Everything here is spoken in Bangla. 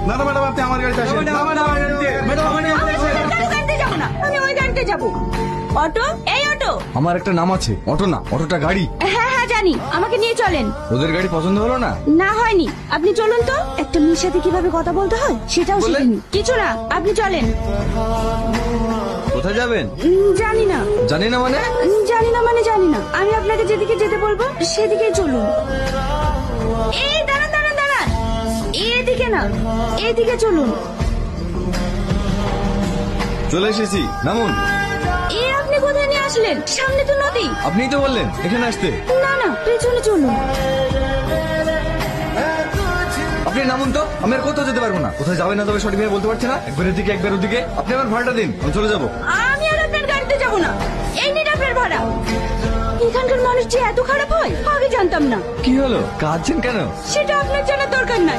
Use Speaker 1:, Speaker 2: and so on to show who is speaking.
Speaker 1: না না ম্যাডাম, আপনি আমার গাড়িতে আসেন।
Speaker 2: গাড়িতে যাবো না, আমি ওই গাড়িতে যাবো। অটো, এই অটো।
Speaker 3: আমার একটা নাম আছে, অটো না, অটোটা গাড়ি।
Speaker 2: হ্যাঁ হ্যাঁ জানি, আমাকে নিয়ে চলেন।
Speaker 3: ওদের গাড়ি পছন্দ হলো না?
Speaker 2: না হয়নি, আপনি চলুন তো। একটা মেয়ের সাথে কিভাবে কথা বলতে হয় সেটাও শিখিনি। কিছু না, আপনি চলেন।
Speaker 3: কোথায় যাবেন?
Speaker 2: জানি না।
Speaker 3: জানি না মানে?
Speaker 2: জানি না মানে জানি না। আমি আপনাকে যেদিকে যেতে বলবো সেদিকেই চলুন। এই দাঁড়ান দাঁড়ান দাঁড়ান, এদিকে না, এদিকে চলুন।
Speaker 3: চলে এসেছি, নামুন।
Speaker 2: আপনি কোথায় নিয়ে আসলেন? সামনে তো নদী।
Speaker 3: আপনিই তো বললেন এখানে আসতে।
Speaker 2: না না, পেছনে চলুন।
Speaker 3: আপনি নামুন তো, আমি আর কোথাও যেতে পারবো না। কোথায় যাবে না তবে সঠিক ভাবে বলতে পারছে না। একবার এদিকে একবার ওদিকে। আপনি আমার ভাড়াটা দিন, আমি চলে যাবো।
Speaker 2: আমি আর আপনার গাড়িতে যাবো না। এই নিন আপনার ভাড়া। এখানকার মানুষ যে এত খারাপ হয় আগে জানতাম না।
Speaker 3: কি হলো, কাঁদছেন কেন?
Speaker 2: সেটা আপনার জানার দরকার নাই।